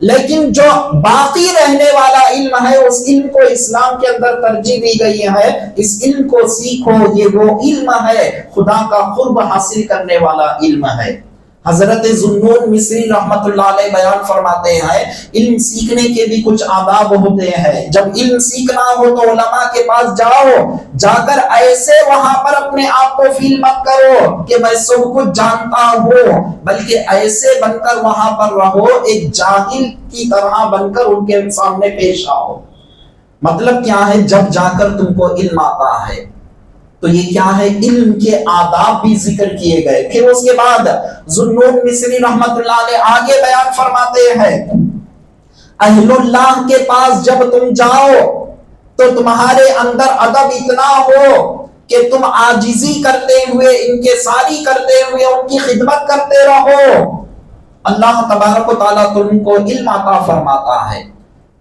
لیکن جو باقی رہنے والا علم ہے اس علم کو اسلام کے اندر ترجیح دی گئی ہے۔ اس علم کو سیکھو، یہ وہ علم ہے خدا کا قرب حاصل کرنے والا علم ہے۔ حضرت ذوالنون مصری رحمت اللہ علیہ بیان فرماتے ہیں علم سیکھنے کے بھی کچھ آداب ہوتے ہیں۔ جب علم سیکھنا ہو تو علماء کے پاس جاؤ، جا کر ایسے وہاں پر اپنے آپ کو فیل مت کرو کہ میں سب کچھ جانتا ہوں، بلکہ ایسے بن کر وہاں پر رہو، ایک جاہل کی طرح بن کر ان کے سامنے پیش آؤ۔ مطلب کیا ہے؟ جب جا کر تم کو علم آتا ہے تو یہ کیا ہے؟ علم کے آداب بھی ذکر کیے گئے۔ پھر اس کے بعد ذوالنون مصری رحمت اللہ علیہ آگے بیان فرماتے ہیں اہل اللہ کے پاس جب تم جاؤ تو تمہارے اندر ادب اتنا ہو کہ تم عاجزی کرتے ہوئے، انکساری کرتے ہوئے ان کی خدمت کرتے رہو، اللہ تبارک و تعالیٰ تم کو علم عطا فرماتا ہے۔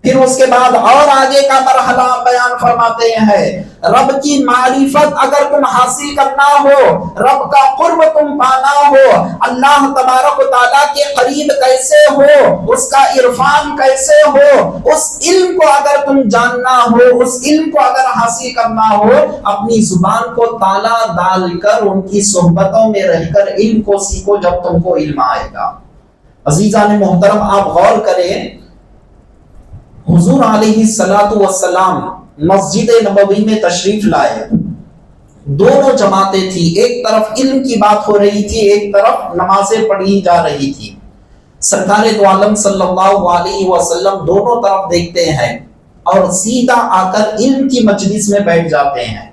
پھر اس کے بعد اور آگے کا مرحلہ بیان فرماتے ہیں رب کی معرفت اگر تم حاصل کرنا ہو، رب کا قرب تم پانا ہو، اللہ تبارک و تعالیٰ کے قریب کیسے ہو، اس کا عرفان کیسے ہو، اس علم کو اگر تم علم جاننا ہو، اس علم کو اگر حاصل کرنا ہو، اپنی زبان کو تالا ڈال کر ان کی صحبتوں میں رہ کر علم کو سیکھو، جب تم کو علم آئے گا۔ عزیزان محترم، آپ غور کریں، حضور علیہ الصلوۃ والسلام مسجد نبوی میں تشریف لائے، دونوں جماعتیں تھی، ایک طرف علم کی بات ہو رہی تھی، ایک طرف نمازیں پڑھی جا رہی تھی۔ سرکار دو عالم صلی اللہ علیہ وسلم دونوں طرف دیکھتے ہیں اور سیدھا آ کر علم کی مجلس میں بیٹھ جاتے ہیں۔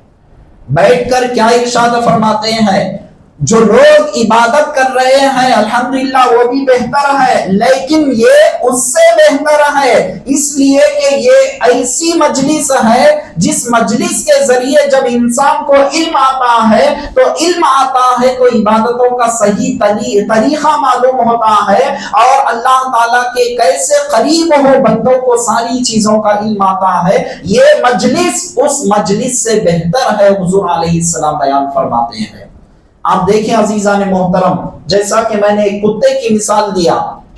بیٹھ کر کیا ارشاد فرماتے ہیں؟ جو لوگ عبادت کر رہے ہیں الحمدللہ وہ بھی بہتر ہے، لیکن یہ اس سے بہتر ہے، اس لیے کہ یہ ایسی مجلس ہے جس مجلس کے ذریعے جب انسان کو علم آتا ہے تو عبادتوں کا صحیح طریقہ معلوم ہوتا ہے، اور اللہ تعالیٰ کے کیسے قریب ہو بندوں کو ساری چیزوں کا علم آتا ہے۔ یہ مجلس اس مجلس سے بہتر ہے، حضور علیہ السلام بیان فرماتے ہیں۔ آپ دیکھیں عزیزان محترم، جیسا کہ میں نے ایک کتے کی مثال دیا،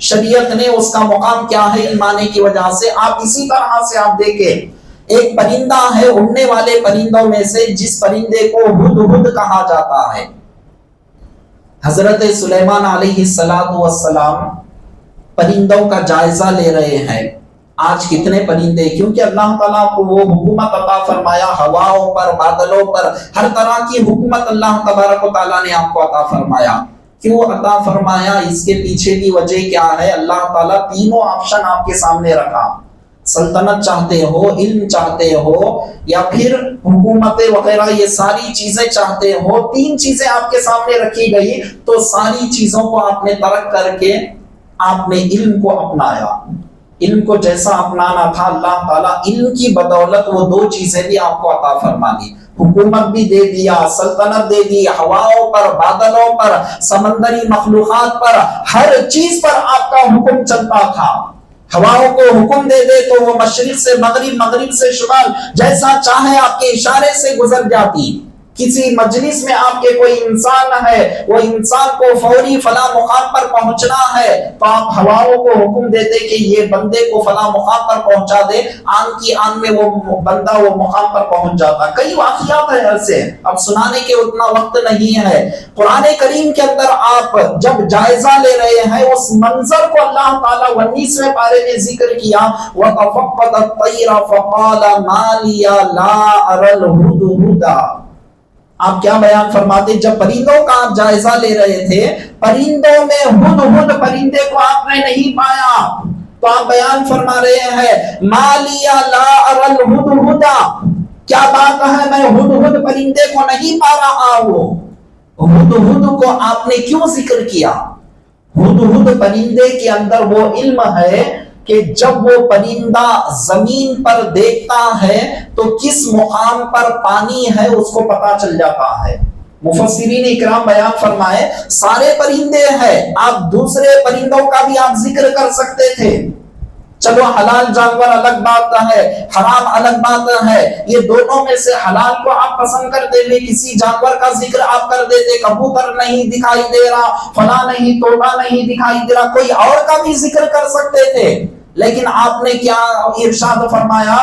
شریعت نے اس کا مقام کیا ہے علم آنے کی وجہ سے، آپ اسی طرح سے آپ دیکھیں، ایک پرندہ ہے اڑنے والے پرندوں میں سے جس پرندے کو ہدہد کہا جاتا ہے۔ حضرت سلیمان علیہ السلام پرندوں کا جائزہ لے رہے ہیں، آج کتنے پرندے، کیونکہ اللہ تعالیٰ کو وہ حکومت عطا فرمایا، ہواؤں پر، بادلوں پر، ہر طرح کی حکومت اللہ تبارک و تعالیٰ نے آپ کو عطا فرمایا۔ کیوں عطا فرمایا؟ اس کے پیچھے کی وجہ کیا ہے؟ اللہ تعالیٰ تینوں آپشن آپ کے سامنے رکھا، سلطنت چاہتے ہو، علم چاہتے ہو، یا پھر حکومت وغیرہ، یہ ساری چیزیں چاہتے ہو، تین چیزیں آپ کے سامنے رکھی گئی، تو ساری چیزوں کو آپ نے ترک کر کے آپ نے علم کو اپنایا۔ علم کو جیسا اپنانا تھا، اللہ تعالیٰ علم کی بدولت وہ دو چیزیں بھی آپ کو عطا فرما دی، حکومت بھی دے دیا، سلطنت دے دی، ہواؤں پر، بادلوں پر، سمندری مخلوقات پر، ہر چیز پر آپ کا حکم چلتا تھا۔ ہواؤں کو حکم دے دے تو وہ مشرق سے مغرب، مغرب سے شمال، جیسا چاہے آپ کے اشارے سے گزر جاتی۔ کسی مجلس میں آپ کے کوئی انسان ہے، وہ انسان کو فوری فلاں مقام پر پہنچنا ہے تو آپ ہواؤں کو حکم دیتے کہ یہ بندے کو فلاں مقام پر پہنچا دے، آن کی آن میں وہ بندہ وہ مقام پر پہنچ جاتا۔ کئی واقعات ہیں ایسے، اب سنانے کے اتنا وقت نہیں ہے۔ قرآن کریم کے اندر آپ جب جائزہ لے رہے ہیں، اس منظر کو اللہ تعالیٰ 19ویں پارے میں ذکر کیا، وَتَفَقَّدَ الطَّيْرَ فَقَالَ مَا لِيَ لَا أَرَى الْهُدْهُدَ۔ آپ کیا بیان فرماتے؟ جب پرندوں کا آپ جائزہ لے رہے تھے، پرندوں میں ہدہد پرندے کو آپ نے نہیں پایا، تو آپ بیان فرما رہے ہیں مَا لِيَ لَا أَرَى الْهُدْهُدَ، کیا بات ہے میں ہدہد پرندے کو نہیں پا رہا ہوں۔ ہدہد کو آپ نے کیوں ذکر کیا؟ ہدہد پرندے کے اندر وہ علم ہے کہ جب وہ پرندہ زمین پر دیکھتا ہے تو کس مقام پر پانی ہے اس کو پتا چل جاتا ہے۔ مفسرین اکرام بیان فرمائے سارے پرندے ہیں، آپ دوسرے پرندوں کا بھی آپ ذکر کر سکتے تھے، چلو حلال جانور الگ بات ہے، حرام الگ بات ہے، یہ دونوں میں سے حلال کو آپ پسند کرتے ہوئے کسی جانور کا ذکر آپ کر دیتے، کبوتر نہیں دکھائی دے رہا، فلاں نہیں، طوطا نہیں دکھائی دے رہا، کوئی اور کا بھی ذکر کر سکتے تھے، لیکن آپ نے کیا ارشاد فرمایا؟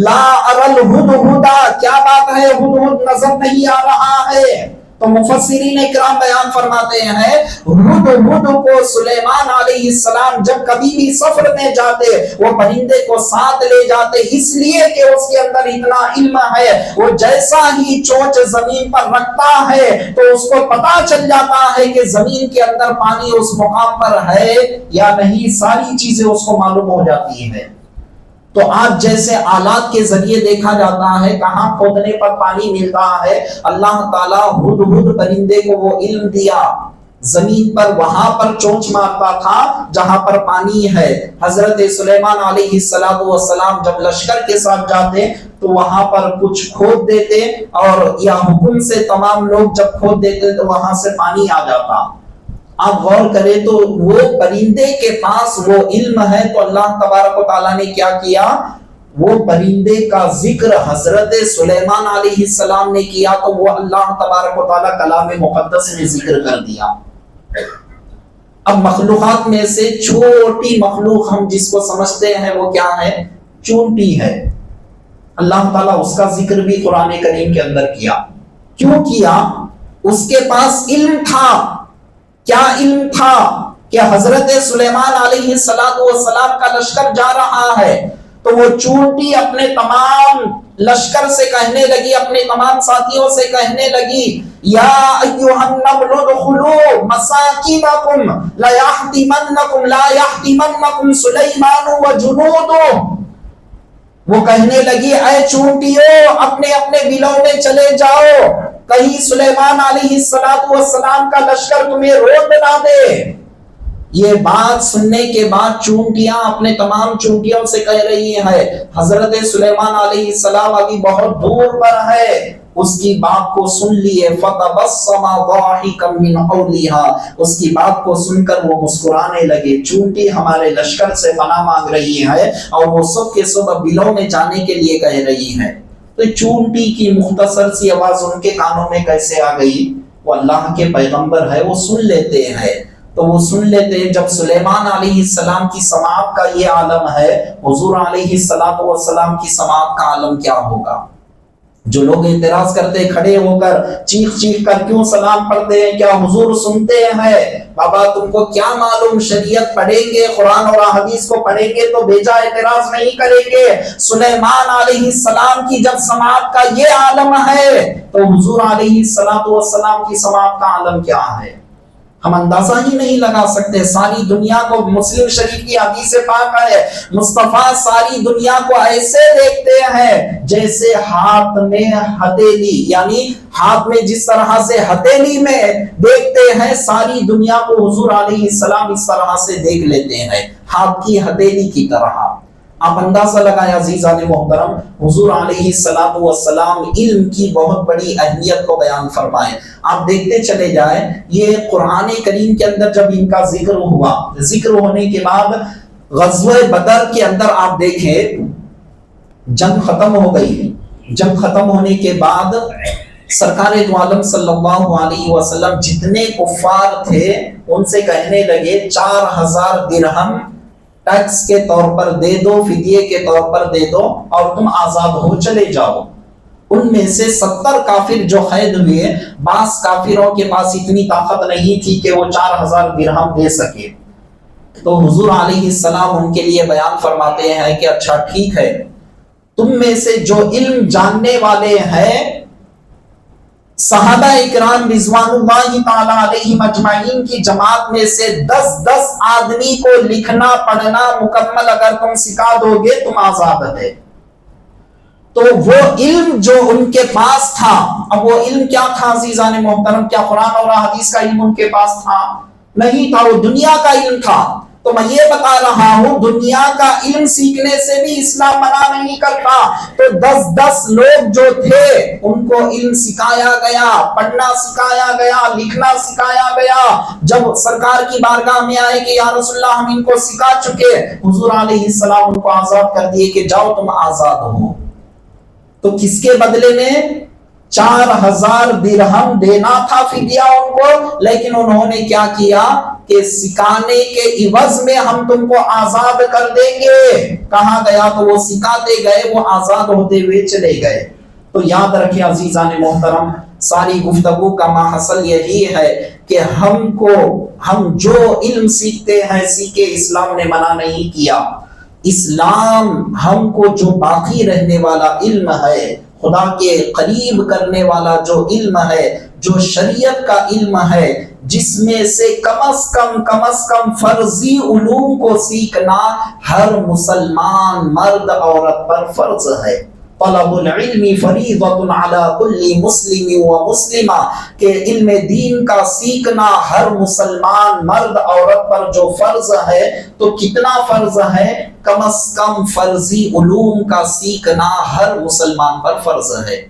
لا ارل ہدہدا، کیا بات ہے ہدہد نظر نہیں آ رہا ہے؟ تو مفسرین اکرام بیان فرماتے ہیں ہدہد کو سلیمان علیہ السلام جب کبھی بھی سفر میں جاتے وہ پرندے کو ساتھ لے جاتے، اس لیے کہ اس کے اندر اتنا علم ہے، وہ جیسا ہی چونچ زمین پر رکھتا ہے تو اس کو پتا چل جاتا ہے کہ زمین کے اندر پانی اس مقام پر ہے یا نہیں، ساری چیزیں اس کو معلوم ہو جاتی ہے۔ تو آج جیسے آلات کے ذریعے دیکھا جاتا ہے کہاں کھودنے پر پانی ملتا ہے، اللہ تعالیٰ ہدہد پرندے کو وہ علم دیا، زمین پر وہاں پر چونچ مارتا تھا جہاں پر پانی ہے۔ حضرت سلیمان علیہ السلام جب لشکر کے ساتھ جاتے تو وہاں پر کچھ کھود دیتے، اور یا حکم سے تمام لوگ جب کھود دیتے تو وہاں سے پانی آ جاتا۔ آپ غور کریں تو وہ پرندے کے پاس وہ علم ہے، تو اللہ تبارک و تعالیٰ نے کیا کیا؟ وہ پرندے کا ذکر حضرت سلیمان علیہ السلام نے کیا تو وہ اللہ تبارک و تعالیٰ کلام مقدس میں ذکر کر دیا۔ اب مخلوقات میں سے چھوٹی مخلوق ہم جس کو سمجھتے ہیں وہ کیا ہے؟ چونٹی ہے۔ اللہ تعالیٰ اس کا ذکر بھی قرآن کریم کے اندر کیا. کیوں کیا؟ اس کے پاس علم تھا. کیا علم تھا؟ کہ حضرت سلیمان علیہ السلام کا لشکر جا رہا ہے. تو وہ چونٹی اپنے تمام لشکر سے کہنے لگی، اپنے تمام ساتھیوں سے کہنے لگی، یا ایھا النمل ادخلوا مساکنکم لا یحطمنکم سلیمان وجنودہ. وہ کہنے لگی اے چونٹیوں اپنے اپنے بلوں میں چلے جاؤ، کہیں سلیمان علیہ السلام کا لشکر تمہیں روک نہ دے. یہ بات سننے کے بعد چونٹیاں اپنے تمام چونٹیوں سے کہہ رہی ہیں حضرت سلیمان علیہ السلام ابھی بہت دور پر ہے. اس کی بات کو سن لیے فتبسم ضاحکا من قولها، اس کی بات کو سن کر وہ مسکرانے لگے. چونٹی ہمارے لشکر سے پناہ مانگ رہی ہے اور وہ سب کے سب بلوں میں جانے کے لیے کہہ رہی ہے. تو چونٹی کی مختصر سی آواز ان کے کانوں میں کیسے آ گئی؟ وہ اللہ کے پیغمبر ہے، وہ سن لیتے ہیں. تو وہ سن لیتے ہیں. جب سلیمان علیہ السلام کی سماعت کا یہ عالم ہے، حضور علیہ السلام کی سماعت کا عالم کیا ہوگا؟ جو لوگ اعتراض کرتے کھڑے ہو کر چیخ چیخ کر کیوں سلام پڑھتے ہیں، کیا حضور سنتے ہیں؟ بابا تم کو کیا معلوم، شریعت پڑھیں گے، قرآن اور حدیث کو پڑھیں گے تو بیجا اعتراض نہیں کریں گے. سلیمان علیہ السلام کی جب سماعت کا یہ عالم ہے تو حضور علیہ السلام کی سماعت کا عالم کیا ہے؟ ہم اندازہ ہی نہیں لگا سکتے. ساری دنیا کو، مسلم شریف کی حدیث پاک ہے، مصطفیٰ ساری دنیا کو ایسے دیکھتے ہیں جیسے ہاتھ میں ہتھیلی، یعنی ہاتھ میں جس طرح سے ہتھیلی میں دیکھتے ہیں، ساری دنیا کو حضور علیہ السلام اس طرح سے دیکھ لیتے ہیں، ہاتھ کی ہتھیلی کی طرح. آپ اندازہ لگائیں عزیزان محترم، حضور علیہ السلام علم کی بہت بڑی اہمیت کو بیان فرمائے. آپ دیکھتے چلے جائیں، یہ قرآن کریم کے اندر جب ان کا ذکر ہوا، ذکر ہونے کے بعد غزوہ بدر کے اندر آپ دیکھیں جنگ ختم ہو گئی. جنگ ختم ہونے کے بعد سرکار دو عالم صلی اللہ علیہ وسلم جتنے کفار تھے ان سے کہنے لگے 4000 درہم ٹیکس کے طور پر دے دو، فدیے کے طور پر دے دو اور تم آزاد ہو چلے جاؤ. ان میں سے 70 کافر جو قید ہوئے، بعض کافروں کے پاس اتنی طاقت نہیں تھی کہ وہ 4000 درہم دے سکے. تو حضور علیہ السلام ان کے لیے بیان فرماتے ہیں کہ اچھا ٹھیک ہے، تم میں سے جو علم جاننے والے ہیں، صحابہ اکرام رضوان اللہ تعالی علیہم اجمعین کی جماعت میں سے 10 آدمی کو لکھنا پڑھنا مکمل اگر تم سکھا دو گے تم آزاد ہے. تو وہ علم جو ان کے پاس تھا، اب وہ علم کیا تھا عزیزان محترم؟ کیا قرآن اور حدیث کا علم ان کے پاس تھا؟ نہیں تھا، وہ دنیا کا علم تھا. تو میں یہ بتا رہا ہوں دنیا کا علم سیکھنے سے بھی اسلام منع نہیں کرتا. تو 10 لوگ جو تھے ان کو علم سکھایا گیا، پڑھنا سکھایا گیا، لکھنا سکھایا گیا. جب سرکار کی بارگاہ میں آئے کہ یا رسول اللہ ہم ان کو سکھا چکے، حضور علیہ السلام ان کو آزاد کر دیے کہ جاؤ تم آزاد ہو. تو کس کے بدلے میں 4000 درہم دینا تھا فدیہ ان کو، لیکن انہوں نے کیا کیا کہ سکھانے کے عوض میں ہم تم کو آزاد کر دیں گے. کہاں گیا تو وہ سکھاتے گئے، وہ آزاد ہوتے ہوئے چلے گئے. تو یاد رکھیں عزیزان محترم، ساری گفتگو کا ماحصل یہی ہے کہ ہم جو علم سیکھتے ہیں سیکھے، اسلام نے منع نہیں کیا. اسلام ہم کو جو باقی رہنے والا علم ہے، خدا کے قریب کرنے والا جو علم ہے، جو شریعت کا علم ہے، جس میں سے کم از کم فرضی علوم کو سیکھنا ہر مسلمان مرد عورت پر فرض ہے. طلب العلم فریضۃ علی کل مسلم و مسلمہ، کہ علم دین کا سیکھنا ہر مسلمان مرد عورت پر جو فرض ہے. تو کتنا فرض ہے؟ کم از کم فرضی علوم کا سیکھنا ہر مسلمان پر فرض ہے.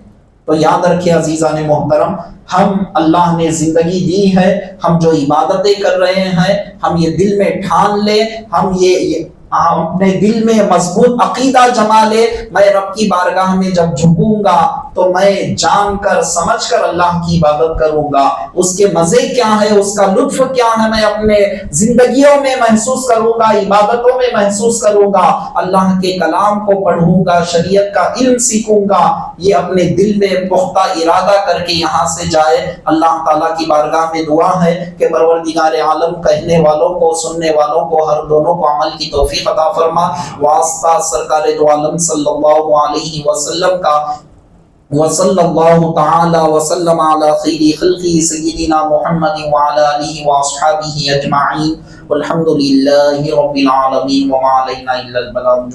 تو یاد رکھیں عزیزان محترم، ہم اللہ نے زندگی دی ہے، ہم جو عبادتیں کر رہے ہیں، ہم یہ دل میں ٹھان لیں، ہم یہ اپنے دل میں مضبوط عقیدہ جما لے، میں رب کی بارگاہ میں جب جھکوں گا تو میں جان کر سمجھ کر اللہ کی عبادت کروں گا، اس کے مزے کیا ہے، اس کا لطف کیا ہے، میں اپنے زندگیوں میں محسوس کروں گا، عبادتوں میں محسوس کروں گا، اللہ کے کلام کو پڑھوں گا، شریعت کا علم سیکھوں گا، یہ اپنے دل میں پختہ ارادہ کر کے یہاں سے جائے۔ اللہ تعالیٰ کی بارگاہ میں دعا ہے کہ پروردگار عالم کہنے والوں کو، سننے والوں کو، ہر دونوں کو عمل کی توفیق عطا فرما۔ واسطہ سرکار دو عالم صلی اللہ علیہ وسلم کا، وصلی اللہ تعالی وسلم علی خیر خلقہ سیدنا محمد وعلی آلہ واصحابہ اجمعین، والحمد للہ رب العالمین، وما علینا الا البلاغ۔